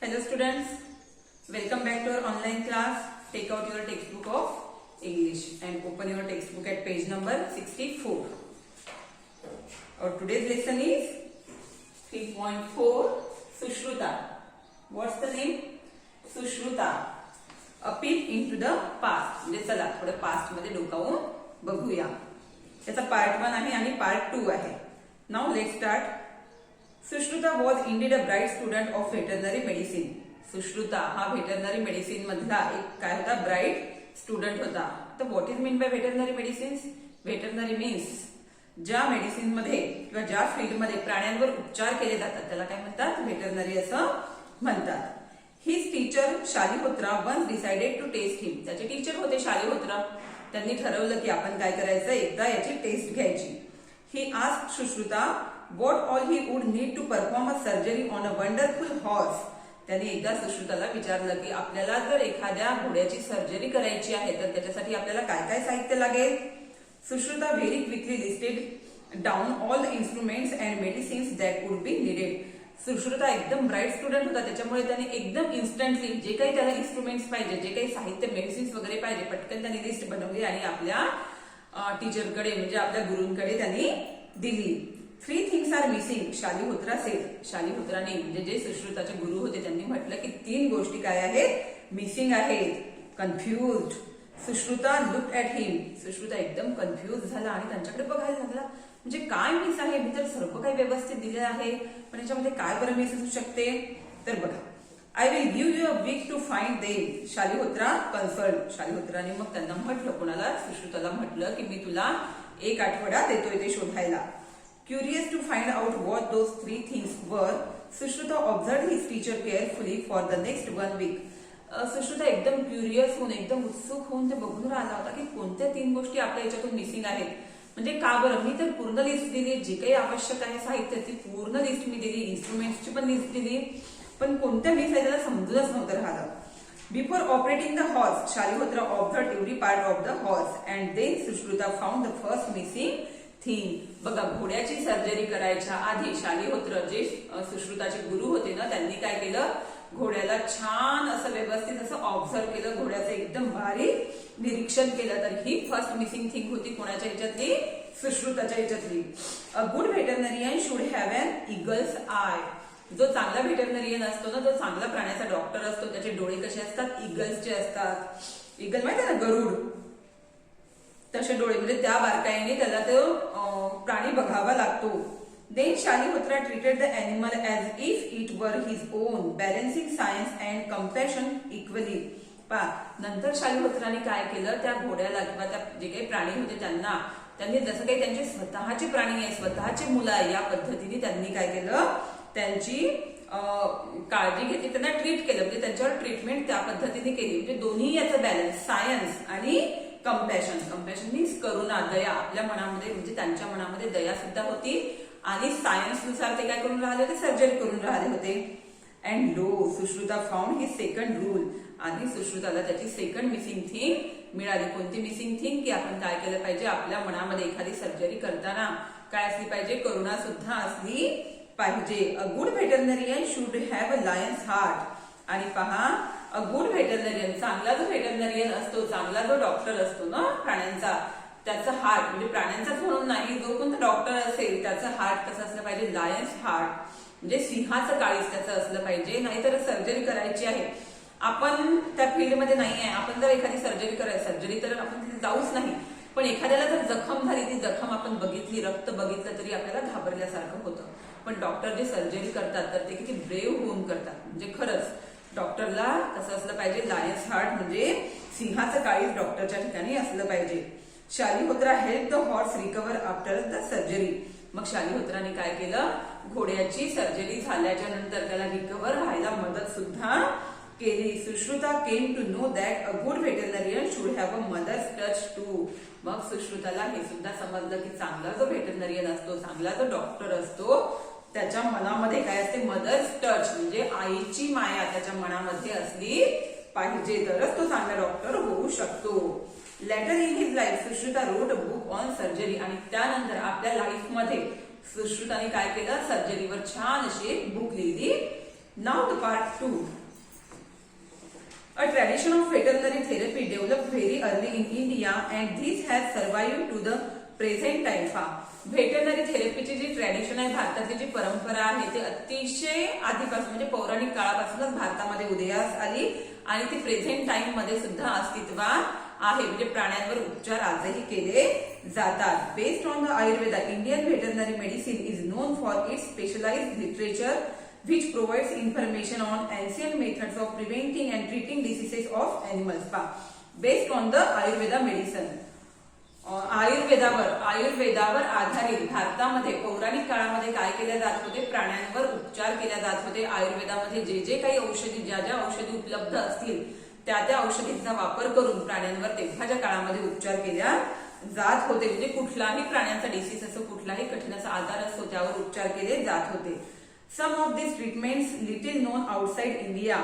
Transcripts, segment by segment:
Hello students, welcome back to our online class. Take out your textbook of English and open your textbook at page number 64. Our today's lesson is 3.4 Sushruta. What's the name? Sushruta. A peep into the past. म्हणजे चला थोडं past मध्ये डोकावून बघूया. याचा part 1 आहे आणि part 2 आहे. Now let's start. Sushruta was indeed a bright student of veterinary medicine. Sushruta हा व्हेटरनरी मेडिसिन मधला एक काय होता, ब्राइट स्टुडंट होता. तर what is mean by veterinary medicines? Veterinary means ज्या मेडिसिन मध्ये किंवा ज्या फील्ड मध्ये प्राण्यांवर उपचार केले जातात त्याला काय म्हणतात, व्हेटरनरी असं म्हणतात. His teacher Shalihotra once decided to test him. त्याचे टीचर होते शालिहोत्रा. त्यांनी ठरवलं की आपण काय करायचं, एकदा याची टेस्ट घ्यायची. He asked Sushruta what all he would need to perform a surgery on a wonderful horse. त्यांनी एकदा सुश्रुताला विचारलं की आपल्याला जर एखाद्या घोड्याची सर्जरी करायची आहे तर त्याच्यासाठी आपल्याला काय काय साहित्य लागेल. Sushruta very quickly listed down all the instruments and medicines that would be needed. Sushruta एकदम ब्राईट स्टुडंट होता, त्याच्यामुळे त्याने एकदम इन्स्टंटली जे काही त्याला इन्स्ट्रुमेंट्स पाहिजे, जे काही साहित्य मेडिसिन्स वगैरे पाहिजे, पटकन त्यांनी लिस्ट बनवली आणि आपल्या टीचरकडे म्हणजे आपल्या गुरूंकडे त्यांनी दिली. 3 things are missing, Shalihotra said. शालिहोत्राने म्हणजे जे सुश्रुताचे गुरु होते त्यांनी म्हटलं की 3 गोष्टी काय आहेत, मिसिंग आहेत. कन्फ्युज्ड सुश्रुता लुक्ड ॲट हिम. सुश्रुता एकदम कन्फ्युज झाला आणि त्यांच्याकडे बघायला लागला. म्हणजे काय मिस आहे, मी तर सर्व काही व्यवस्थित दिले आहे, पण याच्यामध्ये काय बरं मिस असू शकते. तर बघा, I will give you a week to find them. Shalihotra consulted. शालिहोत्राने मग त्यांना म्हटलं, कोणाला, सुश्रुताला म्हटलं की मी तुला 1 आठवडा देतोय ते शोधायला. Curious to find out what those 3 things were, Sushruta observed his teacher carefully for the next 1 week. Sushruta एकदम क्युरियस होऊन, एकदम उत्सुक होऊन ते बघून राहिला होता की कोणत्या 3 गोष्टी आपल्या याच्यातून मिसिंग आहेत. म्हणजे का बरं, मी तर पूर्ण लिस्ट दिली, जे काही आवश्यक आहे साहित्य ती पूर्ण लिस्ट मी दिली, इन्स्ट्रुमेंट्सची पण लिस्ट दिली, पण कोणत्या मिस आहे त्याला समजूनच नव्हतं राहिलं. Before operating the horse, Shalihotra observed every part of the horse and then Sushruta found the first missing thing. बघा, घोड्याची सर्जरी करायच्या आधी शालिहोत्र जे सुश्रुताचे गुरु होते ना, त्यांनी काय केलं, घोड्याला छान असं व्यवस्थित असं ऑब्झर्व केलं, घोड्याचं एकदम भारी निरीक्षण केलं. तर ही फर्स्ट मिसिंग थिंग होती कोणाच्या ह्याच्यातली, सुश्रुताच्या ह्याच्यातली. A good veterinarian should have an eagle's eye. जो चांगला व्हेटरनरियन असतो ना, जो चांगला प्राण्याचा डॉक्टर असतो, त्याचे डोळे कसे असतात, ईगल्सचे असतात. ईगल माहिती आहे ना, गरुड, तसे डोळे, म्हणजे त्या बारकाईने त्याला तो प्राणी बघावा लागतो. Then Shalihotra treated the animal as if it were his own, balancing science and compassion equally. नंतर शालिहोत्राने काय केलं, त्या घोड्याला किंवा त्या जे काही प्राणी होते त्यांनी जसं काही त्यांचे स्वतःचे प्राणी आहे, स्वतःचे मुलं आहे, या पद्धतीने त्यांनी काय केलं, त्यांची काळजी घेतली, त्यांना ट्रीट केलं, म्हणजे त्यांच्यावर ट्रीटमेंट त्या पद्धतीने केली. म्हणजे दोन्ही याचं बॅलन्स, सायन्स आणि कम्पॅशन. कम्पॅशन मीन्स करुणा, दया. आपल्या मनामध्ये म्हणजे त्यांच्या मनामध्ये दया सुद्धा होती आणि सायन्स नुसार ते काय करून राहिले होते, सर्जरी करून राहिले होते. And low Sushruta found he second rule. आणि सुश्रुताला त्याची सेकंड मिसिंग थिंग मिळाली. कोणती मिसिंग थिंग, की आपण काय केलं पाहिजे, आपल्या मनामध्ये एखादी सर्जरी करताना काय असली पाहिजे, करुणा सुद्धा असली पाहिजे. A good veterinarian should have a lion's heart. आणि पहा, अ गुड व्हेटरनरियन, चांगला जो व्हेटरनरियन असतो, चांगला जो डॉक्टर असतो ना प्राण्यांचा, त्याचं हार्ट म्हणजे प्राण्यांचाच म्हणून नाही, जो कोणता डॉक्टर असेल त्याचं हार्ट कसं असलं पाहिजे, लायन्स हार्ट, म्हणजे सिंहाचं काळीज त्याचं असलं पाहिजे. नाहीतर सर्जरी करायची आहे, आपण त्या फील्डमध्ये नाही आहे, आपण जर एखादी सर्जरी करायची, सर्जरी तर आपण तिथे जाऊच नाही, पण एखाद्याला जर जखम झाली, ती जखम आपण बघितली, रक्त बघितलं तरी आपल्याला घाबरल्यासारखं होतं. पण डॉक्टर जे सर्जरी करतात तर ते किती ब्रेव्ह होऊन करतात. म्हणजे खरंच डॉक्टरला कसं असलं पाहिजे, लायन्स हार्ट म्हणजे सिंहाचं काळीज डॉक्टरच्या ठिकाणी असलं पाहिजे. Shalihotra help the horse recover after the surgery. मग शालिहोत्राने काय केलं, घोड्याची सर्जरी झाल्याच्या नंतर त्याला रिकवर व्हायला मदत सुद्धा केली. Sushruta came to know that a good veterinarian should have a mother's touch too. मग सुश्रुताला हे सुद्धा समजलं की चांगला जो व्हेटरनरियन असतो, चांगला जो डॉक्टर असतो, त्याच्या मनामध्ये काय असते, मदर्स टच म्हणजे आईची माया त्याच्या मनामध्ये असली पाहिजे, तरच तो चांगला डॉक्टर होऊ शकतो. Later in his life Sushruta wrote a book on surgery. आणि त्यानंतर आपल्या लाईफमध्ये सुश्रुताने काय केलं, सर्जरीवर छान अशी बुक लिहिली Now the part 2. A tradition of veterinary therapy developed very early in India and this has survived to the present time. Veterinary थेरपीची जी ट्रॅडिशन आहे, भारतातली जी परंपरा आहे, ती अतिशय आधीपासून म्हणजे पौराणिक काळापासूनच भारतामध्ये उदयास आली आणि ती प्रेझेंट टाइम मध्ये सुद्धा अस्तित्वात आहे. म्हणजे प्राण्यांवर उपचार आजही केले जातात. Based on the Ayurveda, Indian veterinary medicine is known for its specialised literature which provides information on ancient methods of preventing and treating diseases of animals. Based on the Ayurveda medicine. आयुर्वेदावर आधारित भारतामध्ये पौराणिक काळामध्ये काय केले जात होते, प्राण्यांवर उपचार केले जात होते. आयुर्वेदामध्ये जे जे काही औषधी, ज्या औषधी उपलब्ध असतील त्या औषधींचा वापर करून प्राण्यांवर तेव्हाच्या काळामध्ये उपचार केल्या जात होते. म्हणजे कुठलाही प्राण्यांचा डिसीज असो, कुठलाही कठीण असा आजार असो, त्यावर उपचार केले जात होते. Some of these treatments little known outside India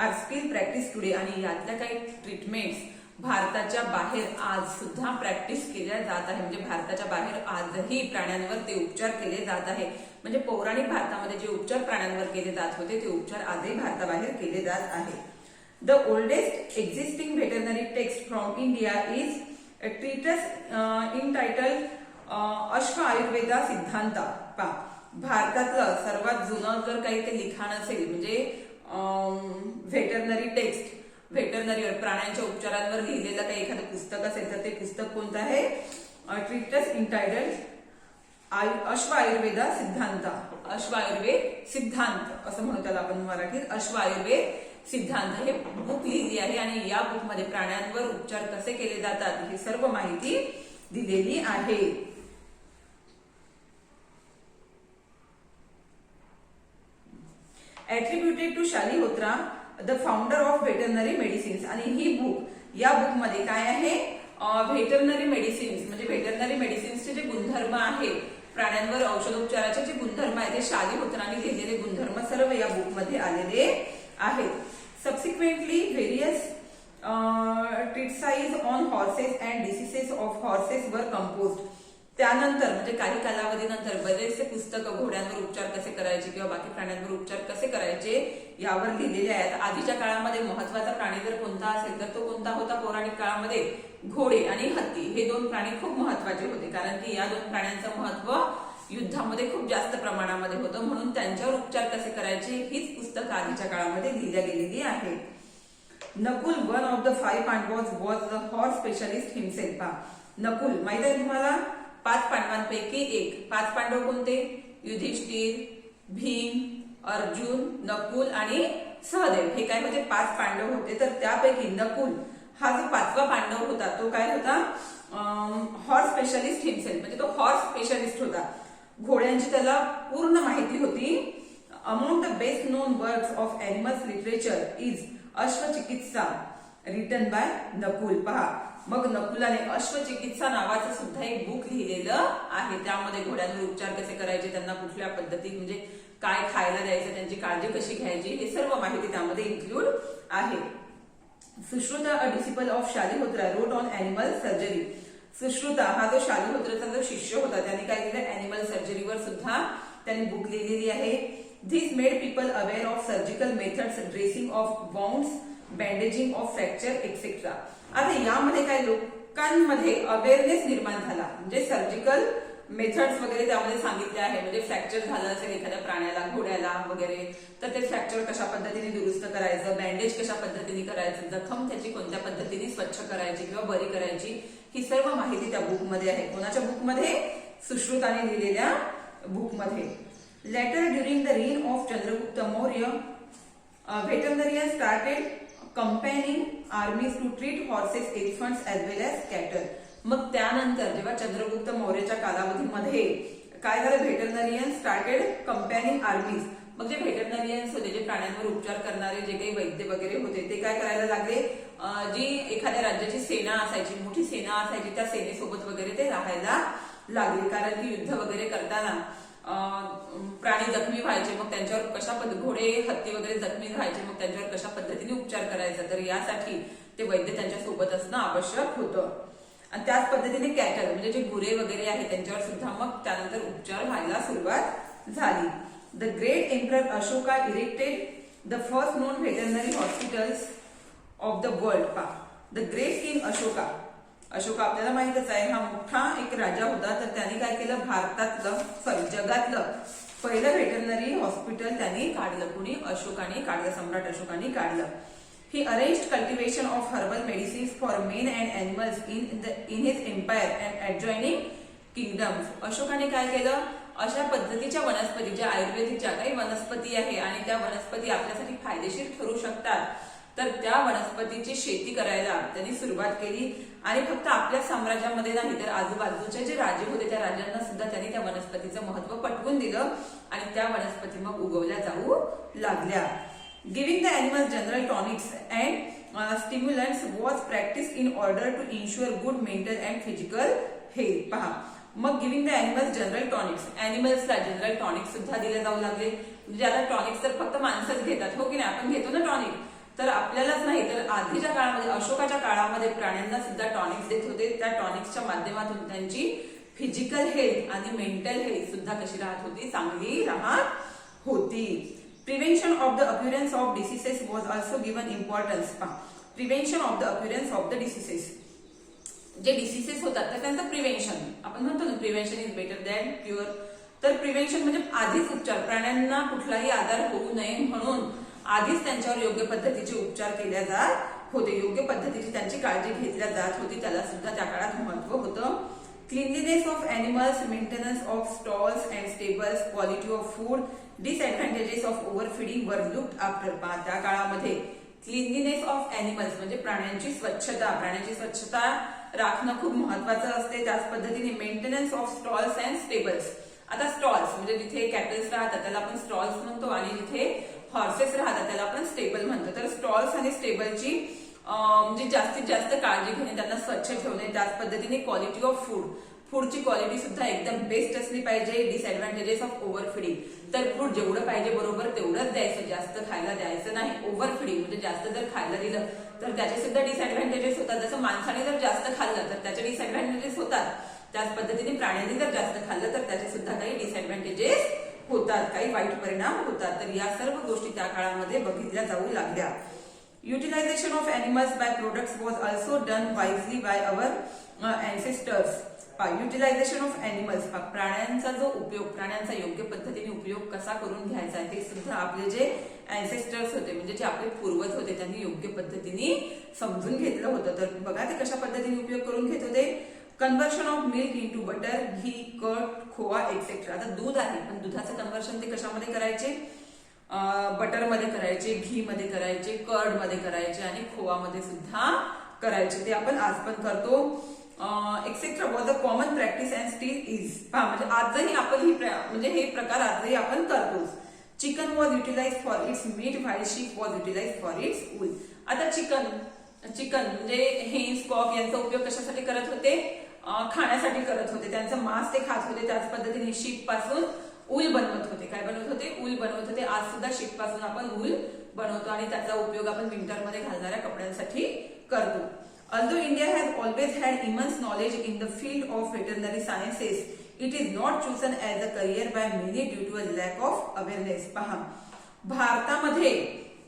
are still practiced today. आणि यातल्या काही ट्रीटमेंट्स भारताच्या बाहेर आज सुद्धा प्रॅक्टिस केल्या जात आहे. म्हणजे भारताच्या बाहेर आजही प्राण्यांवर ते उपचार केले जात आहे. म्हणजे पौराणिक भारतामध्ये जे उपचार प्राण्यांवर केले जात होते ते उपचार आजही भारताबाहेर केले जात आहे. The oldest existing veterinary text from India is a treatise entitled अश्व आयुर्वेदा सिद्धांता. भारतातलं सर्वात जुनं जर काही ते लिखाण असेल म्हणजे व्हेटरनरी टेक्स्ट, व्हेटरनरीवर प्राण्यांच्या उपचारांवर लिहिलेलं काही एखादं पुस्तक असेल तर ते पुस्तक कोणतं आहे, ट्रीटस इंटायटल्ड अश्व आयुर्वेदा सिद्धांत. अश्व आयुर्वेद सिद्धांत असं म्हणू त्याला आपण मराठीत. अश्व आयुर्वेद सिद्धांत हे बुक लिहिली आहे आणि या बुकमध्ये प्राण्यांवर उपचार कसे केले जातात ही सर्व माहिती दिलेली आहे. Attributed to Shalihotra, the founder of veterinary medicines. आणि ही बुक, या बुक मध्ये काय आहे, व्हेटरनरी मेडिसिन्स म्हणजे व्हेटरनरी मेडिसिन्सचे जे गुणधर्म आहे, प्राण्यांवर औषधोपचाराचे जे गुणधर्म आहेत ते शालिहोत्राने लिहिलेले गुणधर्म सर्व या बुक मध्ये आलेले आहेत. Subsequently various treatises on horses and diseases of horses were composed. त्यानंतर म्हणजे काही कालावधीनंतर बरेचसे पुस्तकं घोड्यांवर उपचार कसे करायचे किंवा बाकी प्राण्यांवर उपचार कसे करायचे यावर लिहिलेले आहेत. आधीच्या काळामध्ये महत्वाचा प्राणी जर कोणता असेल तर तो कोणता होता, पौराणिक काळामध्ये घोडे आणि हत्ती हे दोन प्राणी खूप महत्वाचे होते. कारण की या दोन प्राण्यांचं महत्व युद्धामध्ये खूप जास्त प्रमाणामध्ये होतं. म्हणून त्यांच्यावर उपचार कसे करायचे हीच पुस्तकं आधीच्या काळामध्ये लिहिल्या गेलेली आहे. Nakul, one of the 5 Pandavas, was the horse specialist himself. Nakul माहित आहे तुम्हाला, 5 पांडवांपैकी एक. 5 पांडव कोणते, युधिष्ठिर, भीम, अर्जुन, नकुल आणि सहदेव हे काय होते, 5 पांडव होते. तर त्यापैकी नकुल हा जो 5वा पांडव होता तो काय होता, हॉर्स स्पेशलिस्ट हिमसेल्फ म्हणजे तो हॉर्स स्पेशलिस्ट होता. घोड्यांची त्याला पूर्ण माहिती होती. Among the best known works of animals literature is Ashvachikitsa written by Nakul. पहा, मग नकुलाने अश्वचिकित्सा नावाचं सुद्धा एक बुक लिहिलेलं आहे. त्यामध्ये घोड्यांवर उपचार कसे करायचे, त्यांना कुठल्या पद्धतीत म्हणजे काय खायला द्यायचं, त्यांची काळजी कशी घ्यायची हे सर्व माहिती त्यामध्ये इन्क्लूड आहे. Sushruta, a disciple of Shalihotra, wrote on animal surgery. Sushruta हा जो शालिहोत्राचा जो शिष्य होता त्याने काय केलं, एनिमल सर्जरीवर सुद्धा त्यांनी बुक लिहिलेली आहे. This made people aware of surgical methods, dressing of wounds, bandaging of fracture etcetera. आता यामध्ये काय लोकांमध्ये अवेअरनेस निर्माण झाला म्हणजे सर्जिकल मेथड्स वगैरे त्यामध्ये सांगितले आहे. म्हणजे फ्रॅक्चर झालं असेल एखाद्या प्राण्याला, घोड्याला वगैरे, तर ते फ्रॅक्चर कशा पद्धतीने दुरुस्त करायचं, बँडेज कशा पद्धतीने करायचं, जखम त्याची कोणत्या पद्धतीने स्वच्छ करायची किंवा बरी करायची ही सर्व माहिती त्या बुकमध्ये आहे. कोणाच्या बुकमध्ये, सुश्रुताने लिहिलेल्या बुकमध्ये. Later during the reign of Chandragupta Maurya, veterinarians started compelling armies to treat horses, elephants as well as cattle. मग त्यानंतर जेव्हा चंद्रगुप्त मौर्याच्या कालावधीमध्ये काय झालं, व्हेटरनरियन स्टार्टेड कंपेनिंग आर्मीज. मग जे व्हेटरनरियन्स होते, जे प्राण्यांवर उपचार करणारे जे काही वैद्य वगैरे होते ते काय करायला लागले, जी एखाद्या राज्याची सेना असायची, मोठी सेना असायची, त्या सेनेसोबत वगैरे ते राहायला लागले. कारण की युद्ध वगैरे करताना प्राणी जखमी व्हायचे, मग त्यांच्यावर कशा घोडे, हत्ती वगैरे जखमी व्हायचे, मग त्यांच्यावर कशा पद्धतीने उपचार करायचा, तर यासाठी ते वैद्य त्यांच्या सोबत असणं आवश्यक होतं. आणि त्याच पद्धतीने कॅटल म्हणजे जे गुरे वगैरे आहे त्यांच्यावर सुद्धा मग त्यानंतर उपचार व्हायला सुरुवात झाली. The great emperor Ashoka erected the first known veterinary hospitals of the world. पहा, the great king Ashoka. Ashoka आपल्याला माहितच आहे, हा मोठा एक राजा होता. तर त्यांनी काय केलं, भारतातलं जगातलं पहिलं व्हेटरनरी हॉस्पिटल त्यांनी काढलं. कुणी? अशोकाने काढलं, सम्राट अशोकाने काढलं. He arranged cultivation of herbal medicines for men and animals in his empire and adjoining kingdoms. अशोकाने काय केलं, अशा पद्धतीच्या वनस्पती, ज्या आयुर्वेदिकच्या काही वनस्पती आहे आणि त्या वनस्पती आपल्यासाठी फायदेशीर ठरू शकतात, तर त्या वनस्पतीची शेती करायला त्यांनी सुरुवात केली. आणि फक्त आपल्या साम्राज्यामध्ये नाही, तर आजूबाजूचे जे राजे होते त्या राजांना सुद्धा त्यांनी त्या वनस्पतीचं महत्व पटवून दिलं आणि त्या वनस्पती मग उगवल्या जाऊ लागल्या. Giving the animals general tonics and stimulants was practice in order to insure good mental and physical health. पहा, मग giving the animals general tonics, एनिमल्सला जनरल टॉनिक्स सुद्धा दिले जाऊ लागले. म्हणजे आता टॉनिक्स तर फक्त माणसंच घेतात, हो की नाही, आपण घेतो ना टॉनिक. तर आपल्यालाच नाही, तर आधीच्या काळामध्ये, अशोकाच्या काळामध्ये प्राण्यांना सुद्धा टॉनिक्स देत होते. त्या टॉनिक्सच्या माध्यमातून त्यांची फिजिकल हेल्थ आणि मेंटल हेल्थ सुद्धा कशी राहत होती, चांगली राहत होती. Prevention of the appearance of diseases was also given importance. Prevention of the appearance of the diseases, जे डिसीसेस होतात तर त्यांचं प्रिव्हेन्शन, आपण म्हणतो ना prevention is better than cure. तर प्रिव्हेन्शन म्हणजे आधीच उपचार, प्राण्यांना कुठलाही आजार होऊ नये म्हणून आधीच त्यांच्यावर योग्य पद्धतीचे उपचार केल्या जात होते, योग्य पद्धतीची त्यांची काळजी घेतल्या जात होती. त्याला सुद्धा त्या काळात महत्व होतं. Cleanliness of animals, maintenance of stalls and stables, quality of food, disadvantages of overfeeding were looked after. त्या काळामध्ये क्लिनलीनेस ऑफ एनिमल्स म्हणजे प्राण्यांची स्वच्छता राखणं खूप महत्वाचं असते. त्याच पद्धतीने maintenance of stalls and stables. आता स्टॉल्स म्हणजे जिथे कॅटल्स राहतात त्याला आपण स्टॉल्स म्हणतो आणि जिथे हॉर्सेस राहतात त्याला आपण स्टेबल म्हणतो. तर स्टॉल्स आणि स्टेबलची म्हणजे जास्तीत जास्त काळजी घेणे, त्यांना स्वच्छ ठेवणे. त्याच पद्धतीने क्वालिटी ऑफ फूड, फूडची क्वालिटी सुद्धा एकदम बेस्ट असली पाहिजे. डिसएडव्हान्टेजेस ऑफ ओव्हरफीडिंग, तर फूड जेवढं पाहिजे बरोबर तेवढंच द्यायचं, जास्त खायला द्यायचं नाही. ओव्हरफीडिंग म्हणजे जास्त जर खायला दिलं तर त्याचे सुद्धा डिसएडव्हान्टेजेस होतात. जसं माणसाने जर जास्त खाल्लं तर त्याचे डिसएडव्हान्टेजेस होतात, त्याच पद्धतीने प्राण्यांनी जर जास्त खाल्लं तर त्याचे सुद्धा काही डिसएडव्हान्टेजेस होतात, काही वाईट परिणाम होतात. तर या सर्व गोष्टी त्या काळामध्ये बघितल्या जाऊ लागल्या. Utilisation of animals by products was also done wisely by our ancestors. Utilisation of animals, प्राण्यांचा जो उपयोग, प्राण्यांचा योग्य पद्धतीने उपयोग कसा करून घ्यायचा हे सुद्धा आपले जे अँसेस्टर्स होते म्हणजे जे आपले पूर्वज होते त्यांनी योग्य पद्धतीने समजून घेतलं होतं. तर बघा ते कशा पद्धतीने उपयोग करून घेत होते. Conversion of milk into butter, ghee, curd, khoa etcetera. आता दूध आहे पण दुधाचं कन्व्हर्शन ते कशामध्ये करायचे, बटरमध्ये करायचे, घी मध्ये करायचे, कर्ड मध्ये करायचे आणि खोवामध्ये सुद्धा करायचे. ते आपण आज पण करतो. Etcetera was a common practice and still is. म्हणजे आजही आपण म्हणजे हे प्रकार आजही आपण करतोच. Chicken was utilise for its meat while sheep was utilise for its wool. आता चिकन म्हणजे हेन्स, कॉक यांचा उपयोग कशासाठी करत होते, खाण्यासाठी करत होते. त्यांचं मांस ते खात होते. त्याच पद्धतीने शीप पासून ऊल बनवत होते. काय बनवत होते, ऊल बनवत होते. आज सुद्धा शीप पासून आपण ऊल बनवतो आणि त्याचा उपयोग आपण विंटरमध्ये घालणाऱ्या कपड्यांसाठी करतो. Although India has always had immense knowledge in the field of veterinary sciences, it is not chosen as a career by many due to a lack of awareness. पहा, भारतामध्ये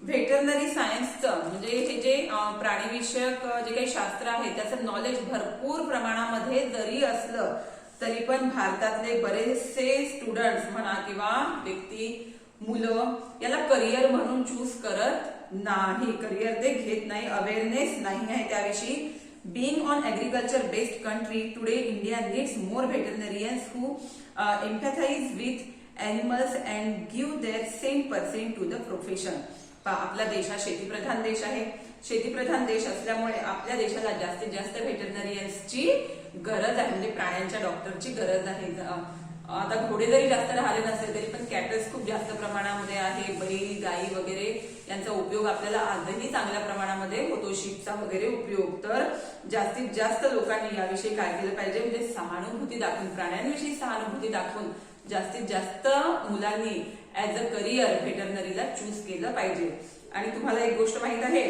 व्हेटरनरी सायन्सचं म्हणजे हे जे प्राणीविषयक जे काही शास्त्र आहे त्याचं नॉलेज भरपूर प्रमाणामध्ये जरी असलं तरी पण भारतातले बरेचसे स्टुडंट्स म्हणा किंवा व्यक्ती, मुलं याला करिअर म्हणून चूज करत नाही, करिअर ते घेत नाही, अवेअरनेस नाही आहे त्याविषयी. Being on agriculture based country, today India needs more veterinarians who empathize with animals and give their 100% to the profession. आपला देश हा शेतीप्रधान देश आहे. शेतीप्रधान देश असल्यामुळे आपल्या देशाला जास्तीत जास्त व्हेटरनरियन्सची गरज आहे, म्हणजे प्राण्यांच्या डॉक्टरची गरज आहे. आता घोडे जरी जास्त राहिले नसले तरी पण कॅटल्स खूप जास्त प्रमाणामध्ये आहे. बैल, गाई वगैरे यांचा उपयोग आपल्याला आजही चांगल्या प्रमाणामध्ये होतो. शीपचा वगैरे उपयोग. तर जास्तीत जास्त लोकांनी याविषयी काय केलं पाहिजे, म्हणजे सहानुभूती दाखवून, प्राण्यांविषयी सहानुभूती दाखवून जास्तीत जास्त मुलांनी ऍज अ करिअर व्हेटरनरीला चूज केलं पाहिजे. आणि तुम्हाला एक गोष्ट माहित आहे,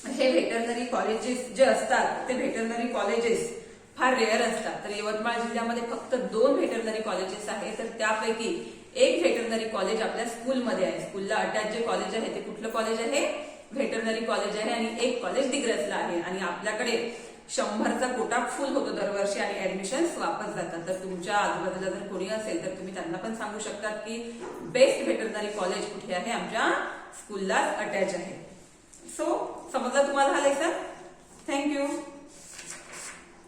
हे व्हेटरनरी कॉलेजेस जे असतात ते व्हेटरनरी कॉलेजेस फार रेअर असतात. तर यवतमाळ जिल्ह्यामध्ये फक्त 2 व्हेटरनरी कॉलेजेस आहेत. तर त्यापैकी एक व्हेटरनरी कॉलेज आपल्या स्कूलमध्ये आहे. स्कूलला अटॅच जे कॉलेज आहे ते कुठलं कॉलेज आहे? व्हेटरनरी कॉलेज आहे. आणि एक कॉलेज दिग्रसला आहे. आणि आपल्याकडे 100चा कोटा फुल होतो दरवर्षी आणि ऍडमिशन्स वापस जातात. तर तुमच्या आजूबाजूला जर कोणी असेल तर तुम्ही त्यांना पण सांगू शकतात की बेस्ट व्हेटरनरी कॉलेज कुठे आहे? आमच्या स्कूलला अटॅच आहे. सो समजला तुम्हाला हा लेसन? थँक्यू.